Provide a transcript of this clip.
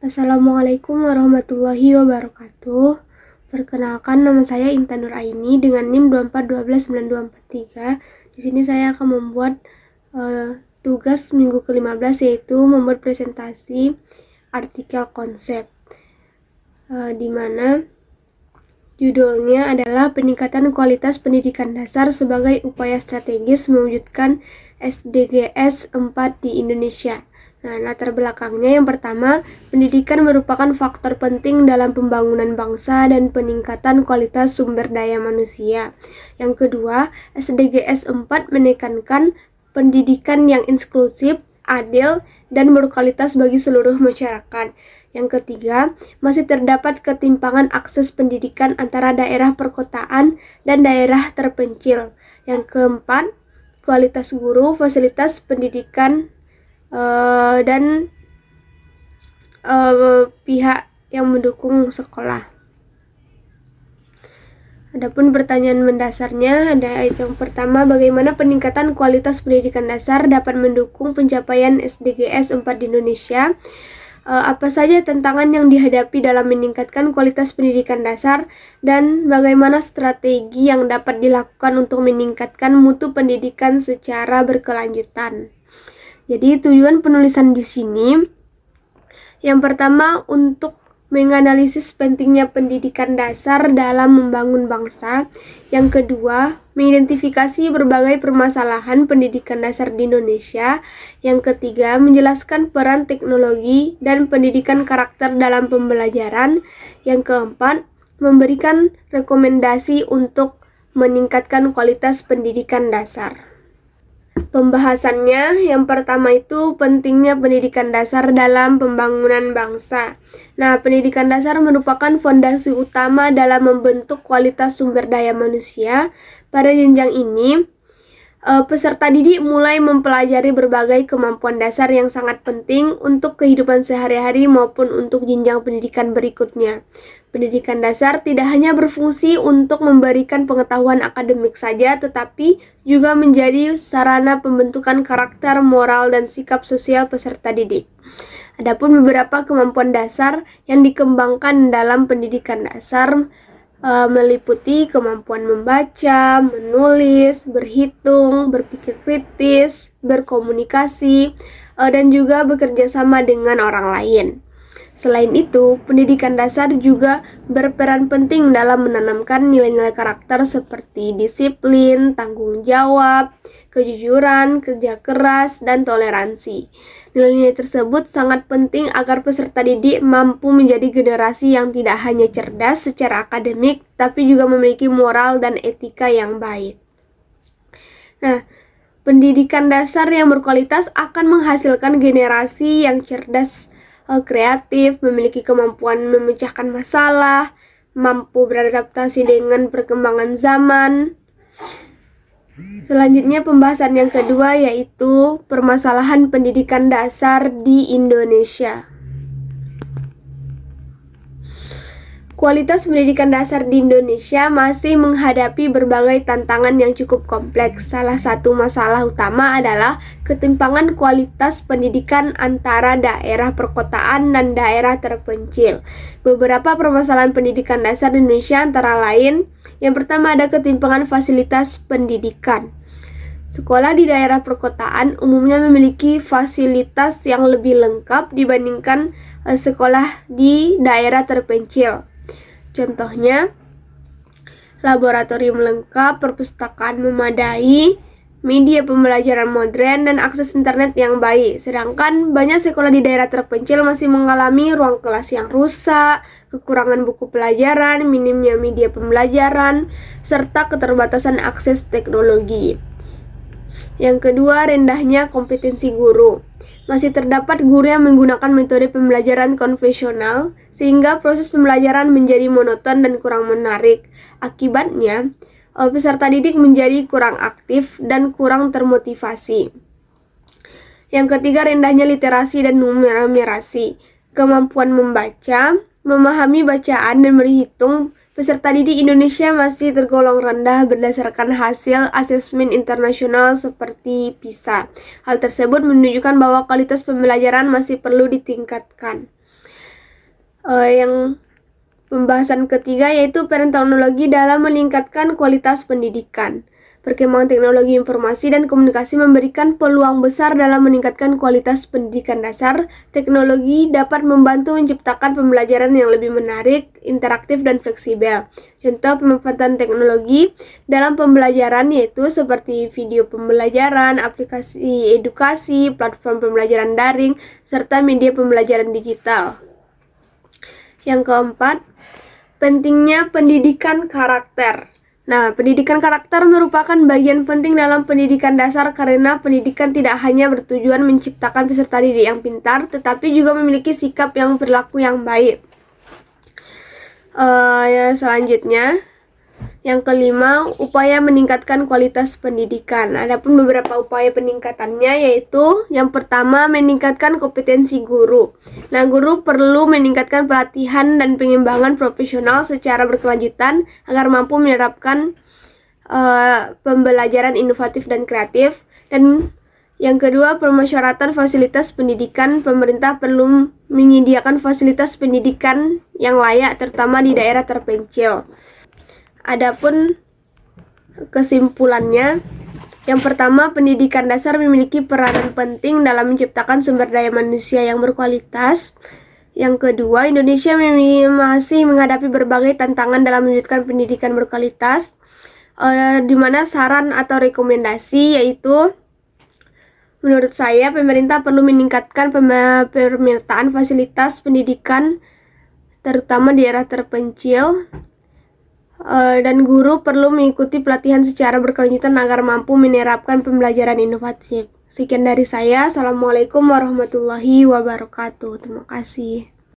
Assalamualaikum warahmatullahi wabarakatuh. Perkenalkan, nama saya Intan Nuraini dengan NIM 24129243. Di sini saya akan membuat tugas minggu ke-15, yaitu membuat presentasi artikel konsep, di mana judulnya adalah peningkatan kualitas pendidikan dasar sebagai upaya strategis mewujudkan SDGs 4 di Indonesia. Nah, latar belakangnya yang pertama, pendidikan merupakan faktor penting dalam pembangunan bangsa dan peningkatan kualitas sumber daya manusia. Yang kedua, SDGs 4 menekankan pendidikan yang inklusif, adil, dan berkualitas bagi seluruh masyarakat. Yang ketiga, masih terdapat ketimpangan akses pendidikan antara daerah perkotaan dan daerah terpencil. Yang keempat, kualitas guru, fasilitas pendidikan, dan pihak yang mendukung sekolah. Adapun pertanyaan mendasarnya ada yang pertama, bagaimana peningkatan kualitas pendidikan dasar dapat mendukung pencapaian SDGs 4 di Indonesia? Apa saja tantangan yang dihadapi dalam meningkatkan kualitas pendidikan dasar dan bagaimana strategi yang dapat dilakukan untuk meningkatkan mutu pendidikan secara berkelanjutan? Jadi tujuan penulisan di sini yang pertama untuk menganalisis pentingnya pendidikan dasar dalam membangun bangsa. Yang kedua, mengidentifikasi berbagai permasalahan pendidikan dasar di Indonesia. Yang ketiga, menjelaskan peran teknologi dan pendidikan karakter dalam pembelajaran. Yang keempat, memberikan rekomendasi untuk meningkatkan kualitas pendidikan dasar. Pembahasannya yang pertama itu pentingnya pendidikan dasar dalam pembangunan bangsa. Nah, pendidikan dasar merupakan fondasi utama dalam membentuk kualitas sumber daya manusia. Pada jenjang ini, peserta didik mulai mempelajari berbagai kemampuan dasar yang sangat penting untuk kehidupan sehari-hari maupun untuk jenjang pendidikan berikutnya. Pendidikan dasar tidak hanya berfungsi untuk memberikan pengetahuan akademik saja, tetapi juga menjadi sarana pembentukan karakter, moral, dan sikap sosial peserta didik. Adapun beberapa kemampuan dasar yang dikembangkan dalam pendidikan dasar meliputi kemampuan membaca, menulis, berhitung, berpikir kritis, berkomunikasi, dan juga bekerja sama dengan orang lain. Selain itu, pendidikan dasar juga berperan penting dalam menanamkan nilai-nilai karakter seperti disiplin, tanggung jawab, kejujuran, kerja keras, dan toleransi. Nilai-nilai tersebut sangat penting agar peserta didik mampu menjadi generasi yang tidak hanya cerdas secara akademik, tapi juga memiliki moral dan etika yang baik. Nah, pendidikan dasar yang berkualitas akan menghasilkan generasi yang cerdas, kreatif, memiliki kemampuan memecahkan masalah, mampu beradaptasi dengan perkembangan zaman. Selanjutnya pembahasan yang kedua yaitu permasalahan pendidikan dasar di Indonesia. Kualitas pendidikan dasar di Indonesia masih menghadapi berbagai tantangan yang cukup kompleks. Salah satu masalah utama adalah ketimpangan kualitas pendidikan antara daerah perkotaan dan daerah terpencil. Beberapa permasalahan pendidikan dasar di Indonesia antara lain, yang pertama ada ketimpangan fasilitas pendidikan. Sekolah di daerah perkotaan umumnya memiliki fasilitas yang lebih lengkap dibandingkan sekolah di daerah terpencil. Contohnya, laboratorium lengkap, perpustakaan memadai, media pembelajaran modern, dan akses internet yang baik. Sedangkan banyak sekolah di daerah terpencil masih mengalami ruang kelas yang rusak, kekurangan buku pelajaran, minimnya media pembelajaran, serta keterbatasan akses teknologi. Yang kedua, rendahnya kompetensi guru. Masih terdapat guru yang menggunakan metode pembelajaran konvensional sehingga proses pembelajaran menjadi monoton dan kurang menarik. Akibatnya, peserta didik menjadi kurang aktif dan kurang termotivasi. Yang ketiga, rendahnya literasi dan numerasi. Kemampuan membaca, memahami bacaan, dan berhitung peserta didik Indonesia masih tergolong rendah berdasarkan hasil asesmen internasional seperti PISA. Hal tersebut menunjukkan bahwa kualitas pembelajaran masih perlu ditingkatkan. Yang pembahasan ketiga yaitu peran teknologi dalam meningkatkan kualitas pendidikan. Perkembangan teknologi informasi dan komunikasi memberikan peluang besar dalam meningkatkan kualitas pendidikan dasar. Teknologi dapat membantu menciptakan pembelajaran yang lebih menarik, interaktif, dan fleksibel. Contoh pemanfaatan teknologi dalam pembelajaran yaitu seperti video pembelajaran, aplikasi edukasi, platform pembelajaran daring, serta media pembelajaran digital. Yang keempat, pentingnya pendidikan karakter. Nah, pendidikan karakter merupakan bagian penting dalam pendidikan dasar karena pendidikan tidak hanya bertujuan menciptakan peserta didik yang pintar, tetapi juga memiliki sikap yang perilaku yang baik. Selanjutnya, yang kelima, upaya meningkatkan kualitas pendidikan. Adapun beberapa upaya peningkatannya yaitu yang pertama, meningkatkan kompetensi guru. Nah, guru perlu meningkatkan pelatihan dan pengembangan profesional secara berkelanjutan agar mampu menerapkan pembelajaran inovatif dan kreatif. Dan yang kedua, permusyawaratan fasilitas pendidikan. Pemerintah perlu menyediakan fasilitas pendidikan yang layak terutama di daerah terpencil. Adapun kesimpulannya, yang pertama, pendidikan dasar memiliki peranan penting dalam menciptakan sumber daya manusia yang berkualitas. Yang kedua, Indonesia masih menghadapi berbagai tantangan dalam mewujudkan pendidikan berkualitas, di mana saran atau rekomendasi yaitu, menurut saya pemerintah perlu meningkatkan pemetaan fasilitas pendidikan terutama di daerah terpencil. Dan guru perlu mengikuti pelatihan secara berkelanjutan agar mampu menerapkan pembelajaran inovatif. Sekian dari saya. Assalamualaikum warahmatullahi wabarakatuh. Terima kasih.